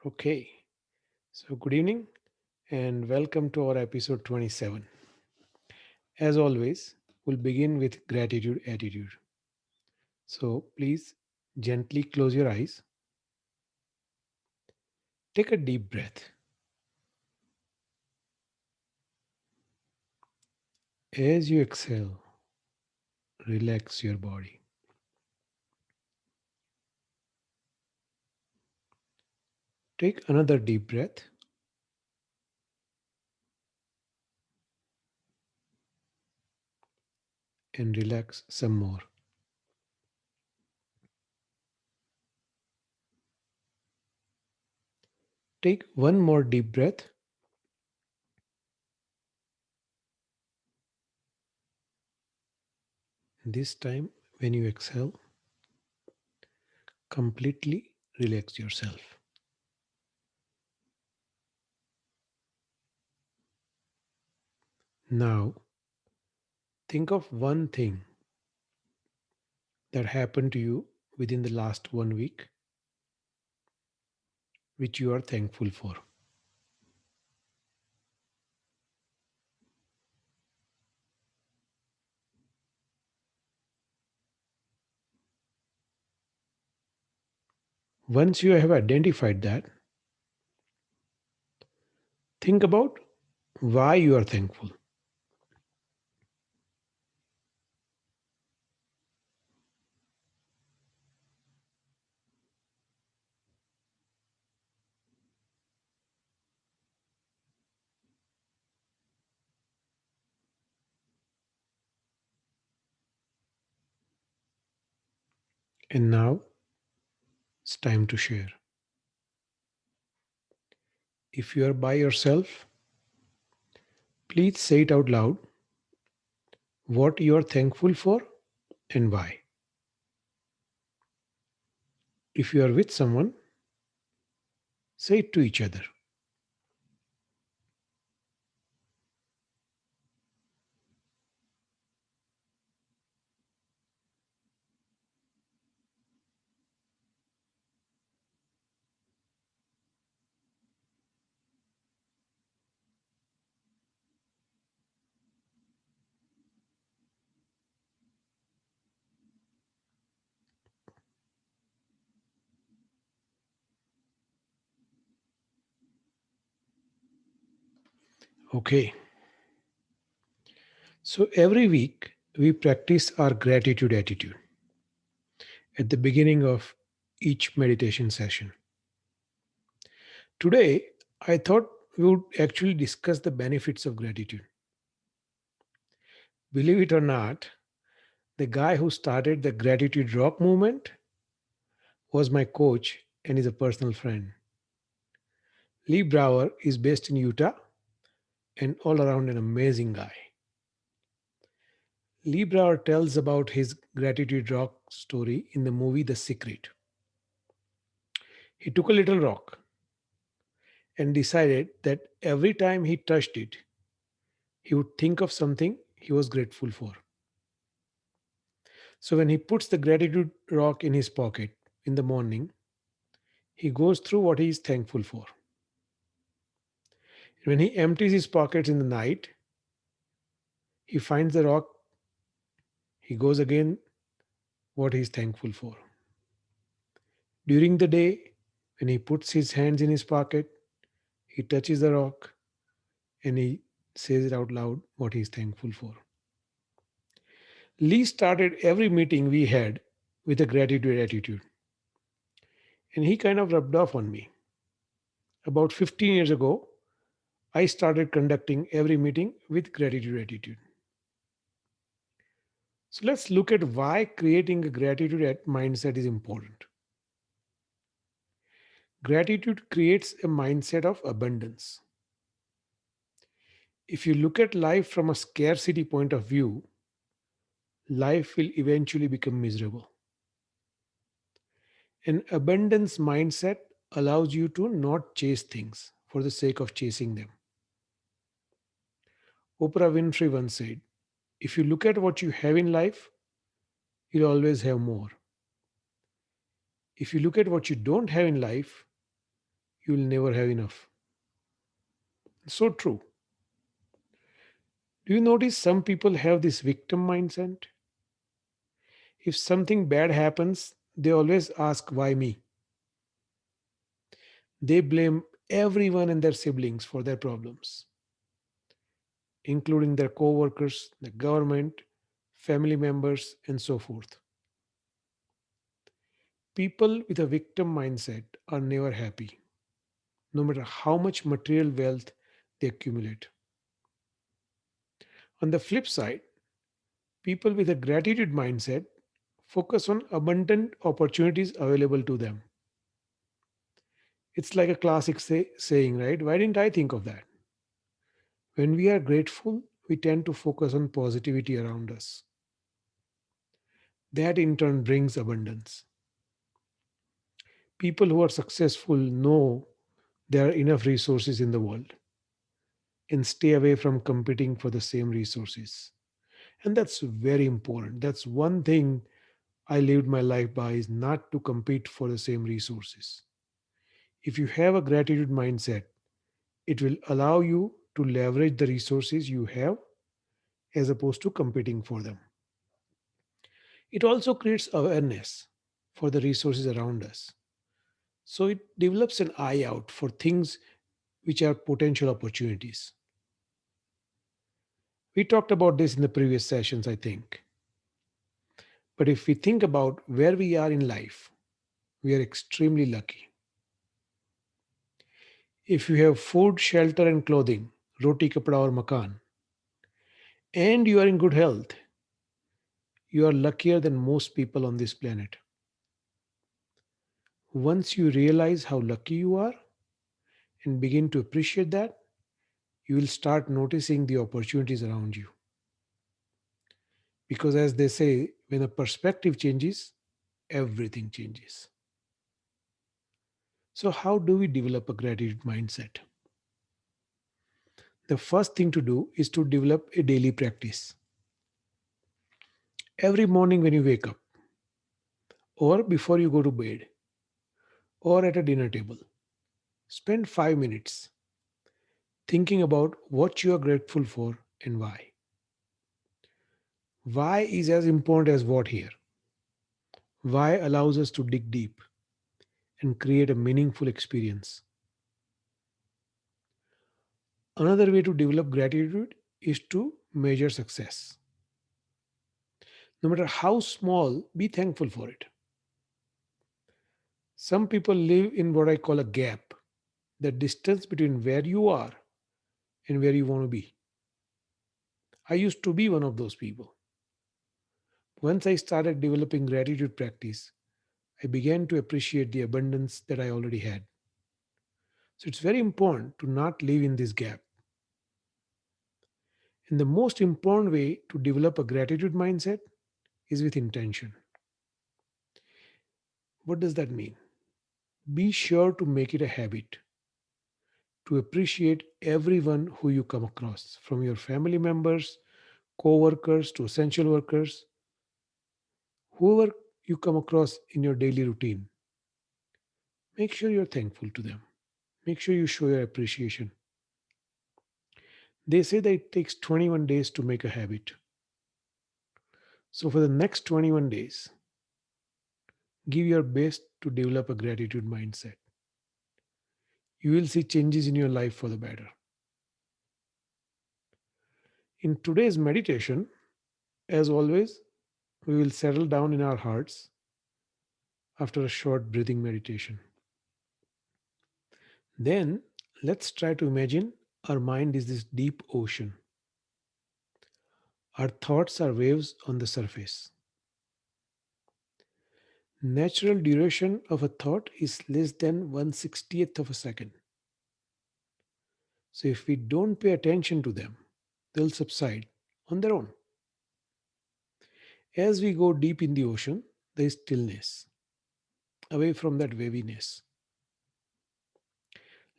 Okay, so good evening and welcome to our episode 27. As always, we'll begin with gratitude attitude. So please gently close your eyes, take a deep breath. As you exhale, relax your body. Take another deep breath and relax some more. Take one more deep breath. This time, when you exhale, completely relax yourself. Now, think of one thing that happened to you within the last 1 week which you are thankful for. Once you have identified that, think about why you are thankful. And now it's time to share. If you are by yourself, please say it out loud what you are thankful for and why. If you are with someone, say it to each other. Okay, so every week we practice our gratitude attitude at the beginning of each meditation session. Today, I thought we would actually discuss the benefits of gratitude. Believe it or not, the guy who started the gratitude rock movement was my coach and is a personal friend. Lee Brower is based in Utah and all around an amazing guy. Lee Brower tells about his gratitude rock story in the movie The Secret. He took a little rock and decided that every time he touched it, he would think of something he was grateful for. So when he puts the gratitude rock in his pocket in the morning, he goes through what he is thankful for. When he empties his pockets in the night, he finds the rock, he goes again what he is thankful for. During the day, when he puts his hands in his pocket, he touches the rock and he says it out loud what he is thankful for. Lee started every meeting we had with a gratitude attitude, and he kind of rubbed off on me. About 15 years ago, I started conducting every meeting with gratitude attitude. So let's look at why creating a gratitude mindset is important. Gratitude creates a mindset of abundance. If you look at life from a scarcity point of view, life will eventually become miserable. An abundance mindset allows you to not chase things for the sake of chasing them. Oprah Winfrey once said, if you look at what you have in life, you'll always have more. If you look at what you don't have in life, you will never have enough. So true. Do you notice some people have this victim mindset? If something bad happens, they always ask, why me? They blame everyone and their siblings for their problems, including their co workers, the government, family members, and so forth. People with a victim mindset are never happy, no matter how much material wealth they accumulate. On the flip side, people with a gratitude mindset focus on abundant opportunities available to them. It's like a classic saying, right? Why didn't I think of that? When we are grateful, we tend to focus on positivity around us. That in turn brings abundance. People who are successful know there are enough resources in the world and stay away from competing for the same resources. And that's very important. That's one thing I lived my life by, is not to compete for the same resources. If you have a gratitude mindset, it will allow you to leverage the resources you have as opposed to competing for them. It also creates awareness for the resources around us. So it develops an eye out for things which are potential opportunities. We talked about this in the previous sessions, I think. But if we think about where we are in life, we are extremely lucky. If you have food, shelter, and clothing, roti, kapda, or makan, and you are in good health, you are luckier than most people on this planet. Once you realize how lucky you are and begin to appreciate that, you will start noticing the opportunities around you. Because, as they say, when a perspective changes, everything changes. So, how do we develop a gratitude mindset? The first thing to do is to develop a daily practice. Every morning when you wake up, or before you go to bed, or at a dinner table, spend 5 minutes thinking about what you are grateful for and why. Why is as important as what here. Why allows us to dig deep and create a meaningful experience. Another way to develop gratitude is to measure success. No matter how small, be thankful for it. Some people live in what I call a gap, the distance between where you are and where you want to be. I used to be one of those people. Once I started developing gratitude practice, I began to appreciate the abundance that I already had. So it's very important to not live in this gap. And the most important way to develop a gratitude mindset is with intention. What does that mean? Be sure to make it a habit to appreciate everyone who you come across, from your family members, co workers to essential workers, whoever you come across in your daily routine. Make sure you're thankful to them. Make sure you show your appreciation. They say that it takes 21 days to make a habit. So, for the next 21 days, give your best to develop a gratitude mindset. You will see changes in your life for the better. In today's meditation, as always, we will settle down in our hearts after a short breathing meditation. Then, let's try to imagine our mind is this deep ocean. Our thoughts are waves on the surface. Natural duration of a thought is less than 1/60th of a second. So if we don't pay attention to them, they'll subside on their own. As we go deep in the ocean, there is stillness, away from that waviness.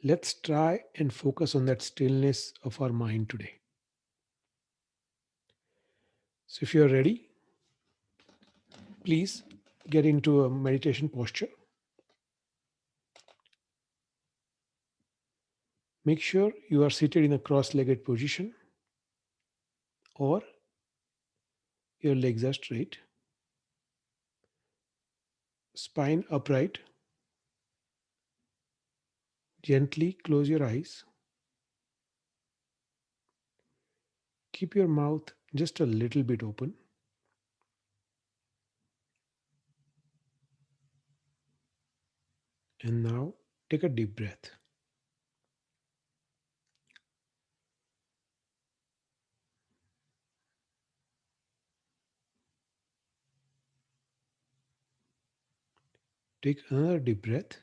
Let's try and focus on that stillness of our mind today. So if you're ready, please get into a meditation posture. Make sure you are seated in a cross legged position or your legs are straight, spine upright. Gently close your eyes. Keep your mouth just a little bit open. And now take a deep breath. Take another deep breath.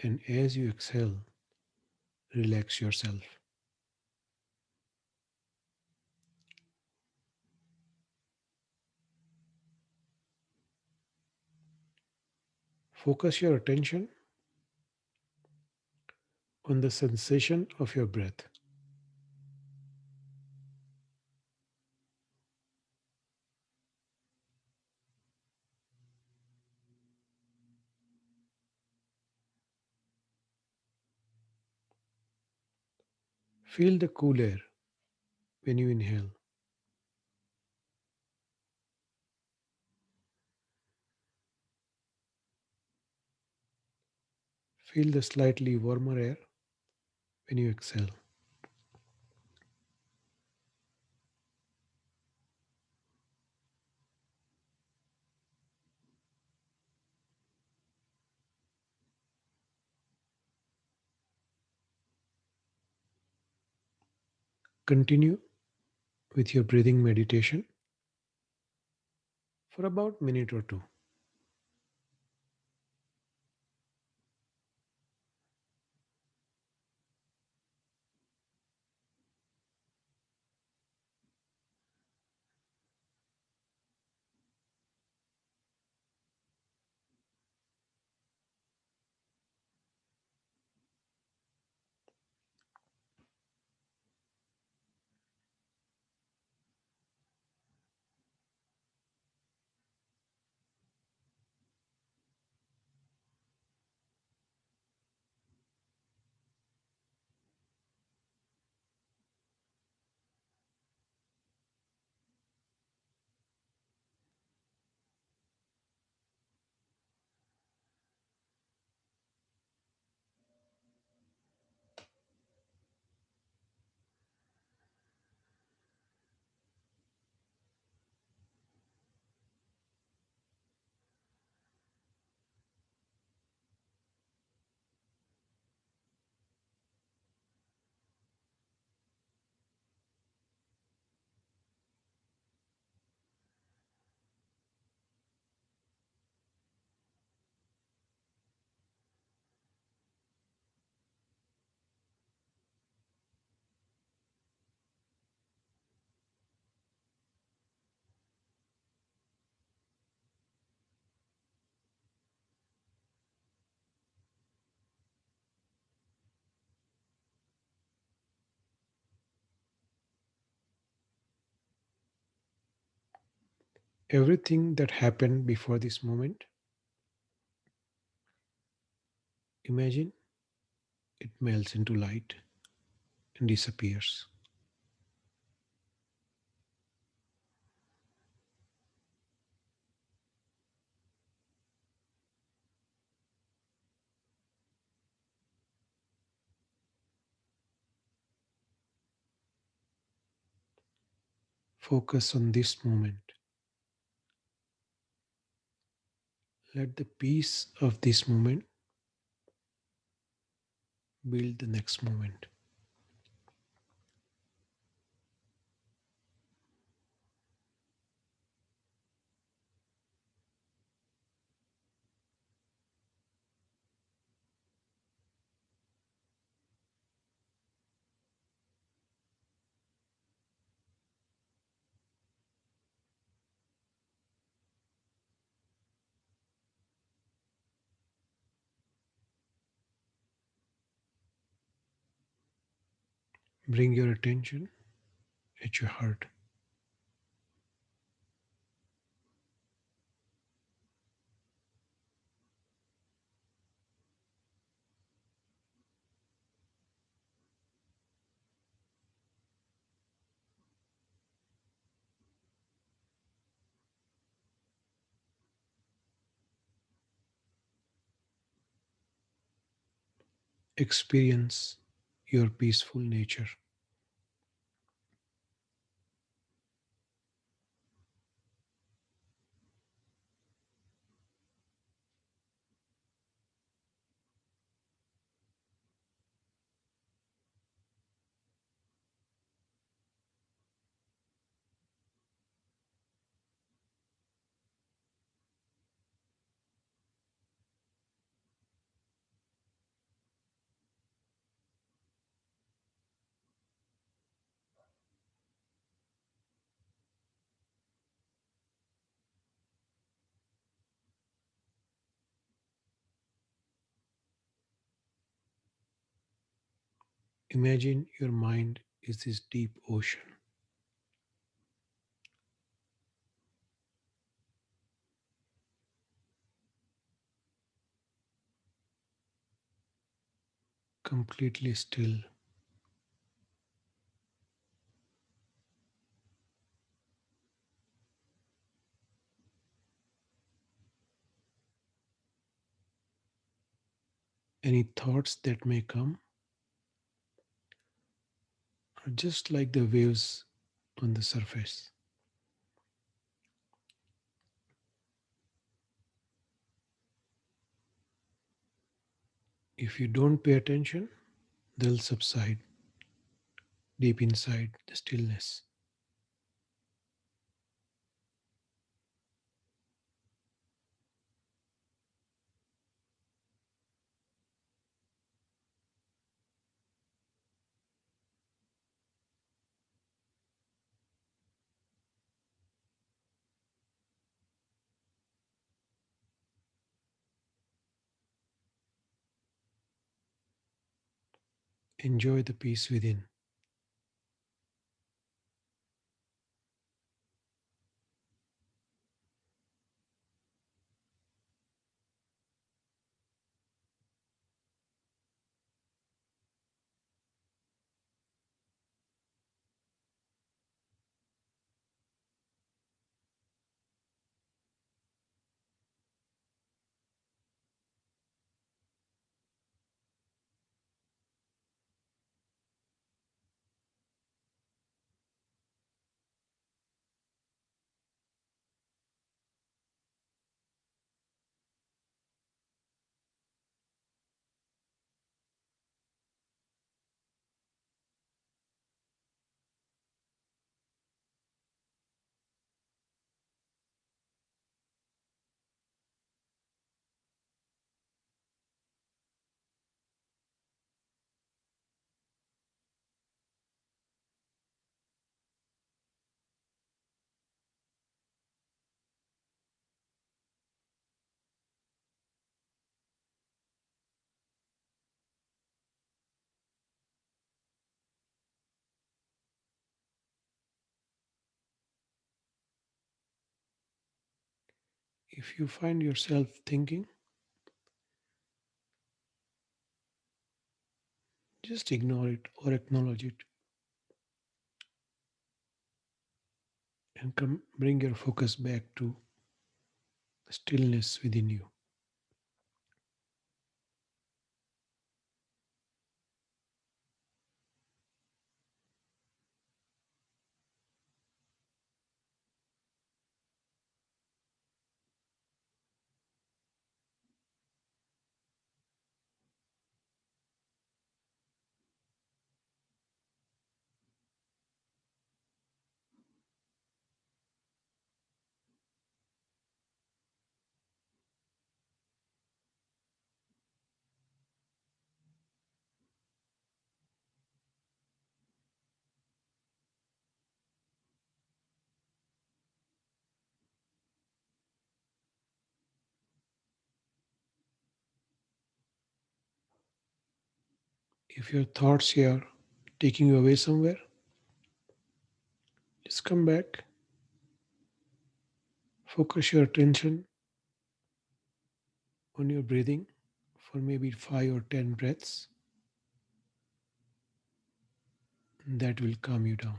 And as you exhale, relax yourself. Focus your attention on the sensation of your breath. Feel the cool air when you inhale. Feel the slightly warmer air when you exhale. Continue with your breathing meditation for about a minute or two. Everything that happened before this moment, imagine it melts into light and disappears. Focus on this moment. Let the peace of this moment build the next moment. Bring your attention at your heart. experience your peaceful nature. Imagine your mind is this deep ocean, completely still. Any thoughts that may come are just like the waves on the surface. If you don't pay attention, they'll subside deep inside the stillness. Enjoy the peace within. If you find yourself thinking, just ignore it or acknowledge it and come bring your focus back to stillness within you. If your thoughts here taking you away somewhere, just come back, focus your attention on your breathing for maybe 5 or 10 breaths. That will calm you down.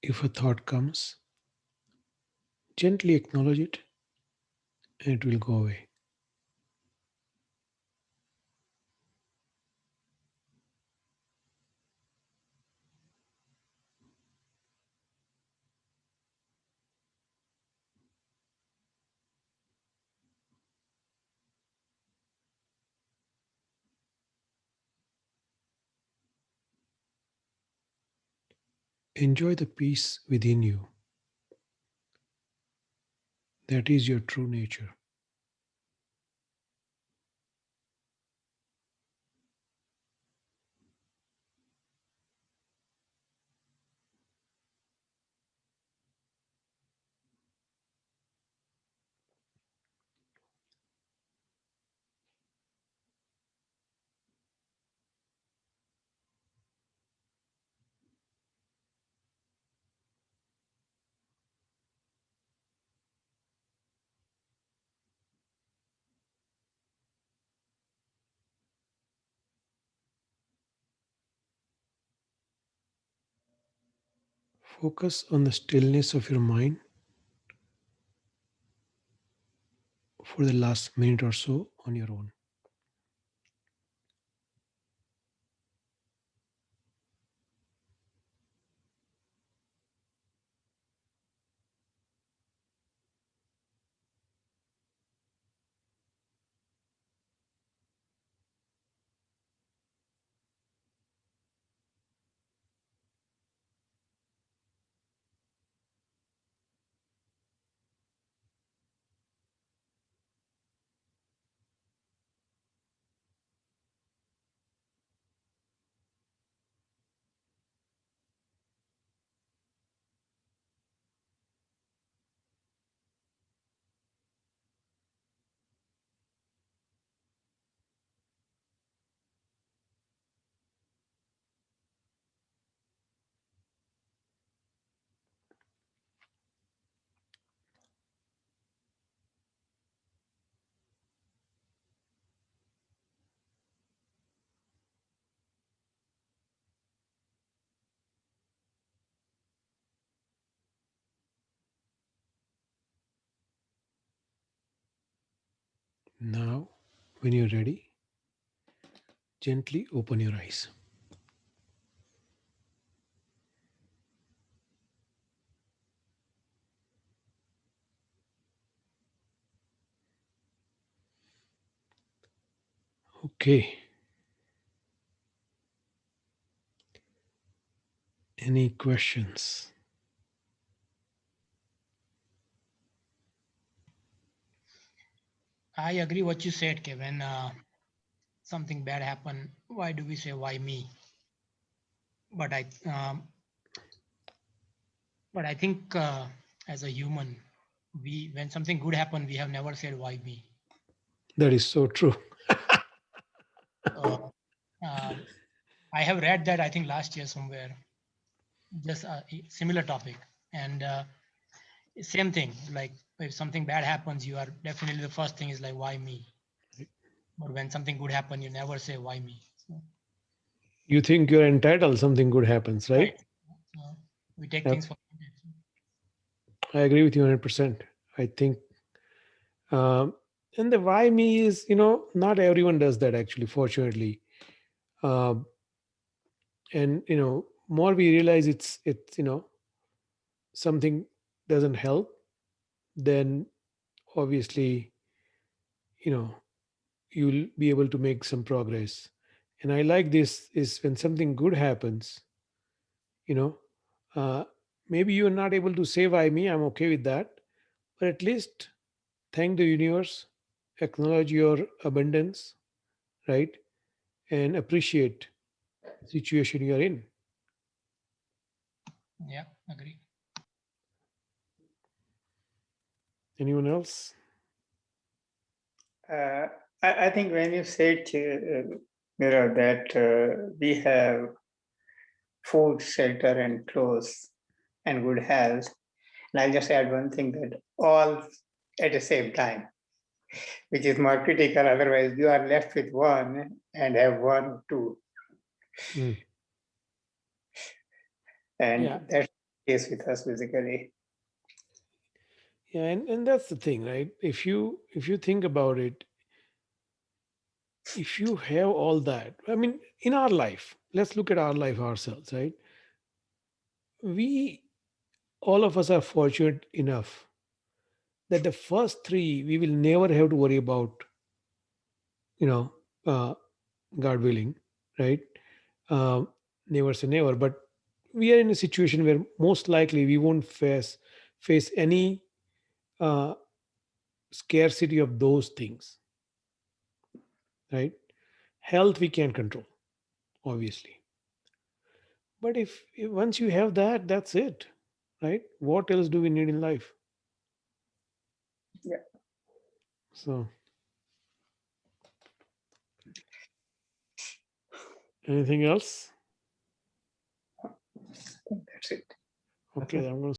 If a thought comes, gently acknowledge it and it will go away. Enjoy the peace within you. That is your true nature. Focus on the stillness of your mind for the last minute or so on your own. Now, when you're ready, gently open your eyes. Okay. Any questions? I agree what you said, Kevin. Something bad happen, why do we say why me? But I think as a human, we when something good happen, we have never said why me. That is so true. So um, I have read that I think last year somewhere, just a similar topic, and same thing. Like if something bad happens, you are definitely the first thing is like why me. But when something good happen, you never say why me. So, You think you're entitled, something good happens, right? right. So we take Yep. things for granted. I agree with you 100%. I think, um, and the why me is, not everyone does that actually, fortunately. Um, and, more we realize it's something doesn't help, then obviously, you know, you'll be able to make some progress. And I like this is when something good happens, you know, uh, maybe you're not able to say why me, I'm okay with that, but at least thank the universe, acknowledge your abundance, right? And appreciate the situation you're in. Yeah, agree. Anyone else? Uh, I think when you said, Mira, that we have food, shelter, and clothes, and good health, and I'll just add one thing that all at the same time, which is more critical. Otherwise, you are left with one and have one, two, Mm. and Yeah. that's case with us basically. Yeah, and that's the thing, right? If you think about it, if you have all that, I mean, in our life, let's look at our life ourselves, right? We, all of us are fortunate enough that the first three we will never have to worry about, you know, uh, God willing, right? Uh, Never say never, but we are in a situation where most likely we won't face any uh, scarcity of those things, right? Health we can control, obviously, but if once you have that, that's it, right? What else do we need in life? Yeah, So, anything else? I think that's it. Okay, I'm going to